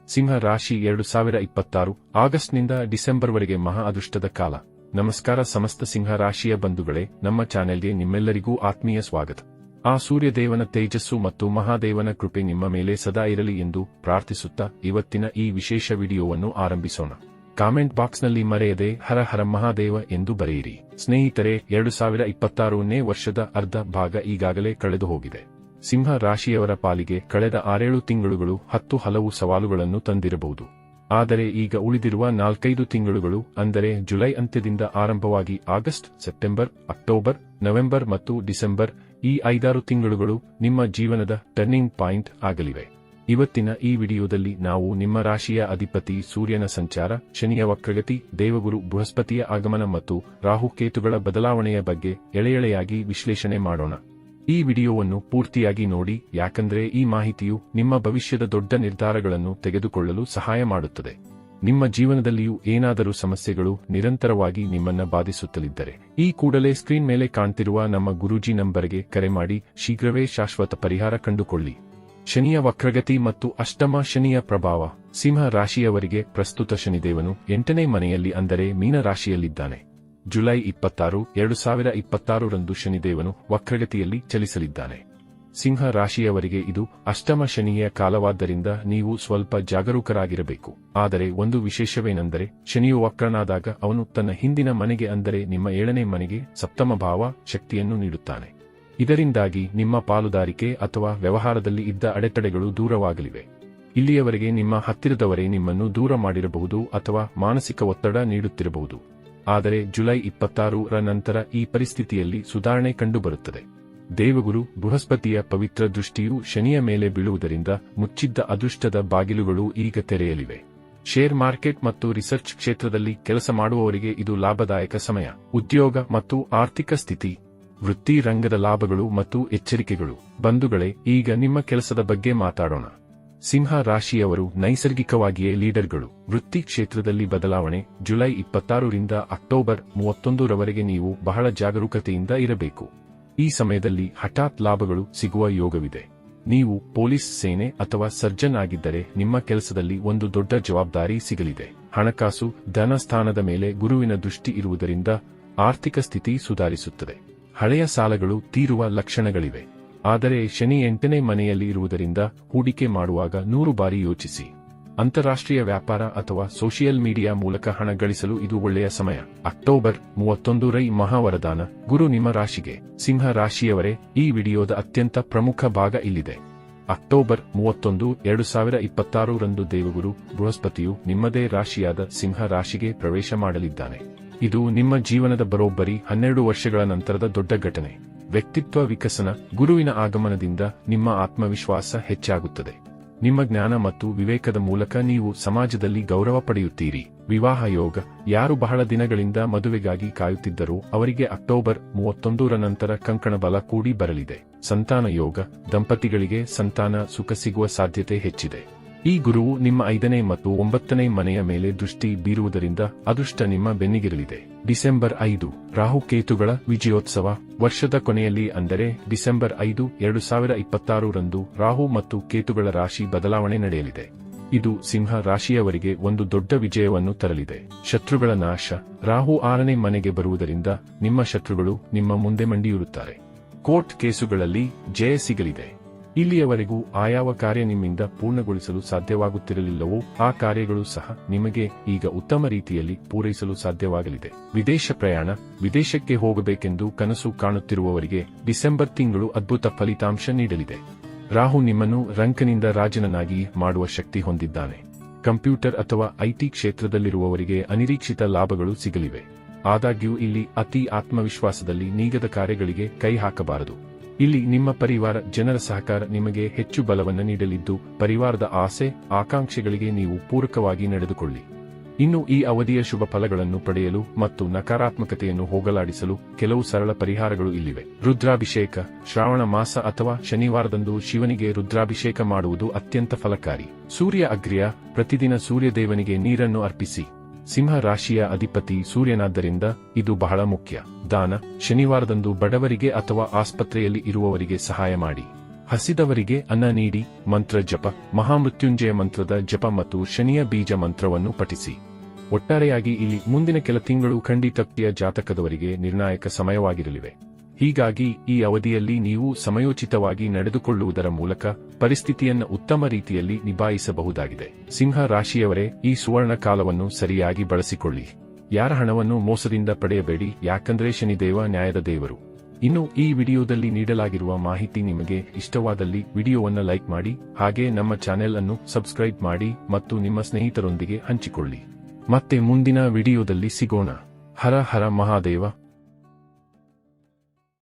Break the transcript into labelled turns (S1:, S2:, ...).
S1: ಸಿಂಹ ರಾಶಿ 2026 ಆಗಸ್ಟ್ನಿಂದ ಡಿಸೆಂಬರ್ವರೆಗೆ ಮಹಾ ಅದೃಷ್ಟದ ಕಾಲ. ನಮಸ್ಕಾರ ಸಮಸ್ತ ಸಿಂಹ ರಾಶಿಯ ಬಂಧುಗಳೇ, ನಮ್ಮ ಚಾನೆಲ್ಗೆ ನಿಮ್ಮೆಲ್ಲರಿಗೂ ಆತ್ಮೀಯ ಸ್ವಾಗತ. ಆ ಸೂರ್ಯದೇವನ ತೇಜಸ್ಸು ಮತ್ತು ಮಹಾದೇವನ ಕೃಪೆ ನಿಮ್ಮ ಮೇಲೆ ಸದಾ ಇರಲಿ ಎಂದು ಪ್ರಾರ್ಥಿಸುತ್ತಾ ಇವತ್ತಿನ ಈ ವಿಶೇಷ ವಿಡಿಯೋವನ್ನು ಆರಂಭಿಸೋಣ. ಕಾಮೆಂಟ್ ಬಾಕ್ಸ್ನಲ್ಲಿ ಮರೆಯದೆ ಹರ ಹರ ಮಹಾದೇವ ಎಂದು ಬರೆಯಿರಿ. ಸ್ನೇಹಿತರೆ, 2026ನೇ ವರ್ಷದ ಅರ್ಧ ಭಾಗ ಈಗಾಗಲೇ ಕಳೆದು ಹೋಗಿದೆ. ಸಿಂಹ ರಾಶಿಯವರ ಪಾಲಿಗೆ ಕಳೆದ 6-7 ತಿಂಗಳುಗಳು 10 ಹಲವು ಸವಾಲುಗಳನ್ನು ತಂದಿರಬಹುದು. ಆದರೆ ಈಗ ಉಳಿದಿರುವ 4-5 ತಿಂಗಳುಗಳು, ಅಂದರೆ ಜುಲೈ ಅಂತ್ಯದಿಂದ ಆರಂಭವಾಗಿ ಆಗಸ್ಟ್, ಸೆಪ್ಟೆಂಬರ್, ಅಕ್ಟೋಬರ್, ನವೆಂಬರ್ ಮತ್ತು ಡಿಸೆಂಬರ್, ಈ 5-6 ತಿಂಗಳುಗಳು ನಿಮ್ಮ ಜೀವನದ ಟರ್ನಿಂಗ್ ಪಾಯಿಂಟ್ ಆಗಲಿವೆ. ಇವತ್ತಿನ ಈ ವಿಡಿಯೋದಲ್ಲಿ ನಾವು ನಿಮ್ಮ ರಾಶಿಯ ಅಧಿಪತಿ ಸೂರ್ಯನ ಸಂಚಾರ, ಶನಿಯ ವಕ್ರಗತಿ, ದೇವಗುರು ಬೃಹಸ್ಪತಿಯ ಆಗಮನ ಮತ್ತು ರಾಹುಕೇತುಗಳ ಬದಲಾವಣೆಯ ಬಗ್ಗೆ ಎಳೆಯಾಗಿ ವಿಶ್ಲೇಷಣೆ ಮಾಡೋಣ. ಈ ವಿಡಿಯೋವನ್ನು ಪೂರ್ತಿಯಾಗಿ ನೋಡಿ, ಯಾಕಂದ್ರೆ ಈ ಮಾಹಿತಿಯು ನಿಮ್ಮ ಭವಿಷ್ಯದ ದೊಡ್ಡ ನಿರ್ಧಾರಗಳನ್ನು ತೆಗೆದುಕೊಳ್ಳಲು ಸಹಾಯ ಮಾಡುತ್ತದೆ. ನಿಮ್ಮ ಜೀವನದಲ್ಲಿಯೂ ಏನಾದರೂ ಸಮಸ್ಯೆಗಳು ನಿರಂತರವಾಗಿ ನಿಮ್ಮನ್ನ ಬಾಧಿಸುತ್ತಲಿದ್ದರೆ ಈ ಕೂಡಲೇ ಸ್ಕ್ರೀನ್ ಮೇಲೆ ಕಾಣ್ತಿರುವ ನಮ್ಮ ಗುರೂಜಿ ನಂಬರ್ಗೆ ಕರೆ ಮಾಡಿ ಶೀಘ್ರವೇ ಶಾಶ್ವತ ಪರಿಹಾರ ಕಂಡುಕೊಳ್ಳಿ. ಶನಿಯ ವಕ್ರಗತಿ ಮತ್ತು ಅಷ್ಟಮ ಶನಿಯ ಪ್ರಭಾವ. ಸಿಂಹ ರಾಶಿಯವರಿಗೆ ಪ್ರಸ್ತುತ ಶನಿದೇವನು 8ನೇ ಮನೆಯಲ್ಲಿ, ಅಂದರೆ ಮೀನ ರಾಶಿಯಲ್ಲಿದ್ದಾನೆ. ಜುಲೈ 26, 2026 ರಂದು ಶನಿದೇವನು ವಕ್ರಗತಿಯಲ್ಲಿ ಚಲಿಸಲಿದ್ದಾನೆ. ಸಿಂಹ ರಾಶಿಯವರಿಗೆ ಇದು ಅಷ್ಟಮ ಶನಿಯ ಕಾಲವಾದ್ದರಿಂದ ನೀವು ಸ್ವಲ್ಪ ಜಾಗರೂಕರಾಗಿರಬೇಕು. ಆದರೆ ಒಂದು ವಿಶೇಷವೇನೆಂದರೆ, ಶನಿಯು ವಕ್ರನಾದಾಗ ಅವನು ತನ್ನ ಹಿಂದಿನ ಮನೆಗೆ, ಅಂದರೆ ನಿಮ್ಮ 7ನೇ ಮನೆಗೆ ಸಪ್ತಮ ಭಾವ ಶಕ್ತಿಯನ್ನು ನೀಡುತ್ತಾನೆ. ಇದರಿಂದಾಗಿ ನಿಮ್ಮ ಪಾಲುದಾರಿಕೆ ಅಥವಾ ವ್ಯವಹಾರದಲ್ಲಿ ಇದ್ದ ಅಡೆತಡೆಗಳು ದೂರವಾಗಲಿವೆ. ಇಲ್ಲಿಯವರೆಗೆ ನಿಮ್ಮ ಹತ್ತಿರದವರೇ ನಿಮ್ಮನ್ನು ದೂರ ಮಾಡಿರಬಹುದು ಅಥವಾ ಮಾನಸಿಕ ಒತ್ತಡ ನೀಡುತ್ತಿರಬಹುದು. ಆದರೆ ಜುಲೈ 26ರ ನಂತರ ಈ ಪರಿಸ್ಥಿತಿಯಲ್ಲಿ ಸುಧಾರಣೆ ಕಂಡುಬರುತ್ತದೆ. ದೇವಗುರು ಬೃಹಸ್ಪತಿಯ ಪವಿತ್ರ ದೃಷ್ಟಿಯು ಶನಿಯ ಮೇಲೆ ಬೀಳುವುದರಿಂದ ಮುಚ್ಚಿದ್ದ ಅದೃಷ್ಟದ ಬಾಗಿಲುಗಳು ಈಗ ತೆರೆಯಲಿವೆ. ಶೇರ್ ಮಾರ್ಕೆಟ್ ಮತ್ತು ರಿಸರ್ಚ್ ಕ್ಷೇತ್ರದಲ್ಲಿ ಕೆಲಸ ಮಾಡುವವರಿಗೆ ಇದು ಲಾಭದಾಯಕ ಸಮಯ. ಉದ್ಯೋಗ ಮತ್ತು ಆರ್ಥಿಕ ಸ್ಥಿತಿ. ವೃತ್ತಿ ರಂಗದ ಲಾಭಗಳು ಮತ್ತು ಎಚ್ಚರಿಕೆಗಳು. ಬಂಧುಗಳೇ, ಈಗ ನಿಮ್ಮ ಕೆಲಸದ ಬಗ್ಗೆ ಮಾತಾಡೋಣ. ಸಿಂಹ ರಾಶಿಯವರು ನೈಸರ್ಗಿಕವಾಗಿಯೇ ಲೀಡರ್ಗಳು. ವೃತ್ತಿ ಕ್ಷೇತ್ರದಲ್ಲಿ ಬದಲಾವಣೆ. ಜುಲೈ 26ರಿಂದ ಅಕ್ಟೋಬರ್ 31ರವರೆಗೆ ನೀವು ಬಹಳ ಜಾಗರೂಕತೆಯಿಂದ ಇರಬೇಕು. ಈ ಸಮಯದಲ್ಲಿ ಹಠಾತ್ ಲಾಭಗಳು ಸಿಗುವ ಯೋಗವಿದೆ. ನೀವು ಪೊಲೀಸ್, ಸೇನೆ ಅಥವಾ ಸರ್ಜನ್ ಆಗಿದ್ದರೆ ನಿಮ್ಮ ಕೆಲಸದಲ್ಲಿ ಒಂದು ದೊಡ್ಡ ಜವಾಬ್ದಾರಿ ಸಿಗಲಿದೆ. ಹಣಕಾಸು, ಧನ ಸ್ಥಾನದ ಮೇಲೆ ಗುರುವಿನ ದೃಷ್ಟಿ ಇರುವುದರಿಂದ ಆರ್ಥಿಕ ಸ್ಥಿತಿ ಸುಧಾರಿಸುತ್ತದೆ. ಹಳೆಯ ಸಾಲಗಳು ತೀರುವ ಲಕ್ಷಣಗಳಿವೆ. ಆದರೆ ಶನಿ 8ನೇ ಮನೆಯಲ್ಲಿ ಇರುವುದರಿಂದ ಹೂಡಿಕೆ ಮಾಡುವಾಗ 100 ಬಾರಿ ಯೋಚಿಸಿ. ಅಂತಾರಾಷ್ಟ್ರೀಯ ವ್ಯಾಪಾರ ಅಥವಾ ಸೋಷಿಯಲ್ ಮೀಡಿಯಾ ಮೂಲಕ ಹಣ ಗಳಿಸಲು ಇದು ಒಳ್ಳೆಯ ಸಮಯ. ಅಕ್ಟೋಬರ್ 31 ಮಹಾವರದಾನ. ಗುರು ನಿಮ್ಮ ರಾಶಿಗೆ. ಸಿಂಹ ರಾಶಿಯವರೇ, ಈ ವಿಡಿಯೋದ ಅತ್ಯಂತ ಪ್ರಮುಖ ಭಾಗ ಇಲ್ಲಿದೆ. ಅಕ್ಟೋಬರ್ 31, 2026 ರಂದು ದೇವಗುರು ಬೃಹಸ್ಪತಿಯು ನಿಮ್ಮದೇ ರಾಶಿಯಾದ ಸಿಂಹ ರಾಶಿಗೆ ಪ್ರವೇಶ ಮಾಡಲಿದ್ದಾನೆ. ಇದು ನಿಮ್ಮ ಜೀವನದ ಬರೋಬ್ಬರಿ 12 ವರ್ಷಗಳ ನಂತರದ ದೊಡ್ಡ ಘಟನೆ. ವ್ಯಕ್ತಿತ್ವ ವಿಕಸನ. ಗುರುವಿನ ಆಗಮನದಿಂದ ನಿಮ್ಮ ಆತ್ಮವಿಶ್ವಾಸ ಹೆಚ್ಚಾಗುತ್ತದೆ. ನಿಮ್ಮ ಜ್ಞಾನ ಮತ್ತು ವಿವೇಕದ ಮೂಲಕ ನೀವು ಸಮಾಜದಲ್ಲಿ ಗೌರವ ಪಡೆಯುತ್ತೀರಿ. ವಿವಾಹ ಯೋಗ. ಯಾರು ಬಹಳ ದಿನಗಳಿಂದ ಮದುವೆಗಾಗಿ ಕಾಯುತ್ತಿದ್ದರೋ ಅವರಿಗೆ ಅಕ್ಟೋಬರ್ 31ರ ನಂತರ ಕಂಕಣ ಬಲ ಕೂಡಿ ಬರಲಿದೆ. ಸಂತಾನ ಯೋಗ. ದಂಪತಿಗಳಿಗೆ ಸಂತಾನ ಸುಖ ಸಿಗುವ ಸಾಧ್ಯತೆ ಹೆಚ್ಚಿದೆ. ಈ ಗುರುವು ನಿಮ್ಮ 5ನೇ ಮತ್ತು 9ನೇ ಮನೆಯ ಮೇಲೆ ದೃಷ್ಟಿ ಬೀರುವುದರಿಂದ ಅದೃಷ್ಟ ನಿಮ್ಮ ಬೆನ್ನಿಗಿರಲಿದೆ. ಡಿಸೆಂಬರ್ 5, ರಾಹುಕೇತುಗಳ ವಿಜಯೋತ್ಸವ. ವರ್ಷದ ಕೊನೆಯಲ್ಲಿ, ಅಂದರೆ ಡಿಸೆಂಬರ್ 5, 2026 ರಂದು ರಾಹು ಮತ್ತು ಕೇತುಗಳ ರಾಶಿ ಬದಲಾವಣೆ ನಡೆಯಲಿದೆ. ಇದು ಸಿಂಹ ರಾಶಿಯವರಿಗೆ ಒಂದು ದೊಡ್ಡ ವಿಜಯವನ್ನು ತರಲಿದೆ. ಶತ್ರುಗಳ ನಾಶ. ರಾಹು 6ನೇ ಮನೆಗೆ ಬರುವುದರಿಂದ ನಿಮ್ಮ ಶತ್ರುಗಳು ನಿಮ್ಮ ಮುಂದೆ ಮಂಡಿಯೂರುತ್ತಾರೆ. ಕೋರ್ಟ್ ಕೇಸುಗಳಲ್ಲಿ ಜಯ ಸಿಗಲಿದೆ. ಇಲ್ಲಿಯವರೆಗೂ ಆಯಾವ ಕಾರ್ಯ ನಿಮ್ಮಿಂದ ಪೂರ್ಣಗೊಳಿಸಲು ಸಾಧ್ಯವಾಗುತ್ತಿರಲಿಲ್ಲವೋ ಆ ಕಾರ್ಯಗಳು ಸಹ ನಿಮಗೆ ಈಗ ಉತ್ತಮ ರೀತಿಯಲ್ಲಿ ಪೂರೈಸಲು ಸಾಧ್ಯವಾಗಲಿದೆ. ವಿದೇಶ ಪ್ರಯಾಣ. ವಿದೇಶಕ್ಕೆ ಹೋಗಬೇಕೆಂದು ಕನಸು ಕಾಣುತ್ತಿರುವವರಿಗೆ ಡಿಸೆಂಬರ್ ತಿಂಗಳು ಅದ್ಭುತ ಫಲಿತಾಂಶ ನೀಡಲಿದೆ. ರಾಹು ನಿಮ್ಮನ್ನು ರಂಕನಿಂದ ರಾಜನನ್ನಾಗಿ ಮಾಡುವ ಶಕ್ತಿ ಹೊಂದಿದ್ದಾನೆ. ಕಂಪ್ಯೂಟರ್ ಅಥವಾ ಐಟಿ ಕ್ಷೇತ್ರದಲ್ಲಿರುವವರಿಗೆ ಅನಿರೀಕ್ಷಿತ ಲಾಭಗಳು ಸಿಗಲಿವೆ. ಆದಾಗ್ಯೂ ಇಲ್ಲಿ ಅತಿ ಆತ್ಮವಿಶ್ವಾಸದಲ್ಲಿ ನೀಗದ ಕಾರ್ಯಗಳಿಗೆ ಕೈ ಹಾಕಬಾರದು. ಇಲ್ಲಿ ನಿಮ್ಮ ಪರಿವಾರ ಜನರ ಸಹಕಾರ ನಿಮಗೆ ಹೆಚ್ಚು ಬಲವನ್ನು ನೀಡಲಿದ್ದು, ಪರಿವಾರದ ಆಸೆ ಆಕಾಂಕ್ಷೆಗಳಿಗೆ ನೀವು ಪೂರಕವಾಗಿ ನಡೆದುಕೊಳ್ಳಿ. ಇನ್ನು ಈ ಅವಧಿಯ ಶುಭ ಫಲಗಳನ್ನು ಪಡೆಯಲು ಮತ್ತು ನಕಾರಾತ್ಮಕತೆಯನ್ನು ಹೋಗಲಾಡಿಸಲು ಕೆಲವು ಸರಳ ಪರಿಹಾರಗಳು ಇಲ್ಲಿವೆ. ರುದ್ರಾಭಿಷೇಕ. ಶ್ರಾವಣ ಮಾಸ ಅಥವಾ ಶನಿವಾರದಂದು ಶಿವನಿಗೆ ರುದ್ರಾಭಿಷೇಕ ಮಾಡುವುದು ಅತ್ಯಂತ ಫಲಕಾರಿ. ಸೂರ್ಯ ಅಗ್ರ್ಯ. ಪ್ರತಿದಿನ ಸೂರ್ಯದೇವನಿಗೆ ನೀರನ್ನು ಅರ್ಪಿಸಿ. ಸಿಂಹ ರಾಶಿಯ ಅಧಿಪತಿ ಸೂರ್ಯನಾದ್ದರಿಂದ ಇದು ಬಹಳ ಮುಖ್ಯ. ದಾನ. ಶನಿವಾರದಂದು ಬಡವರಿಗೆ ಅಥವಾ ಆಸ್ಪತ್ರೆಯಲ್ಲಿ ಇರುವವರಿಗೆ ಸಹಾಯ ಮಾಡಿ. ಹಸಿದವರಿಗೆ ಅನ್ನ ನೀಡಿ, ಮಂತ್ರ ಜಪ, ಮಹಾಮೃತ್ಯುಂಜಯ ಮಂತ್ರದ ಜಪ ಮತ್ತು ಶನಿಯ ಬೀಜ ಮಂತ್ರವನ್ನು ಪಠಿಸಿ. ಒಟ್ಟಾರೆಯಾಗಿ ಇಲ್ಲಿ ಮುಂದಿನ ಕೆಲ ತಿಂಗಳು ಖಂಡಿತಕ್ತಿಯ ಜಾತಕದವರಿಗೆ ನಿರ್ಣಾಯಕ ಸಮಯವಾಗಿರಲಿವೆ. ಹೀಗಾಗಿ ಈ ಅವಧಿಯಲ್ಲಿ ನೀವು ಸಮಯೋಚಿತವಾಗಿ ನಡೆದುಕೊಳ್ಳುವುದರ ಮೂಲಕ ಪರಿಸ್ಥಿತಿಯನ್ನು ಉತ್ತಮ ರೀತಿಯಲ್ಲಿ ನಿಭಾಯಿಸಬಹುದಾಗಿದೆ. ಸಿಂಹ ರಾಶಿಯವರೇ, ಈ ಸುವರ್ಣ ಕಾಲವನ್ನು ಸರಿಯಾಗಿ ಬಳಸಿಕೊಳ್ಳಿ. ಯಾರ ಹಣವನ್ನು ಮೋಸದಿಂದ ಪಡೆಯಬೇಡಿ, ಯಾಕಂದ್ರೆ ಶನಿದೇವ ನ್ಯಾಯದ ದೇವರು. ಇನ್ನು ಈ ವಿಡಿಯೋದಲ್ಲಿ ನೀಡಲಾಗಿರುವ ಮಾಹಿತಿ ನಿಮಗೆ ಇಷ್ಟವಾದಲ್ಲಿ ವಿಡಿಯೋವನ್ನು ಲೈಕ್ ಮಾಡಿ, ಹಾಗೆ ನಮ್ಮ ಚಾನೆಲ್ ಅನ್ನು ಸಬ್ಸ್ಕ್ರೈಬ್ ಮಾಡಿ ಮತ್ತು ನಿಮ್ಮ ಸ್ನೇಹಿತರೊಂದಿಗೆ ಹಂಚಿಕೊಳ್ಳಿ. ಮತ್ತೆ ಮುಂದಿನ ವಿಡಿಯೋದಲ್ಲಿ ಸಿಗೋಣ. ಹರ ಹರ ಮಹಾದೇವ.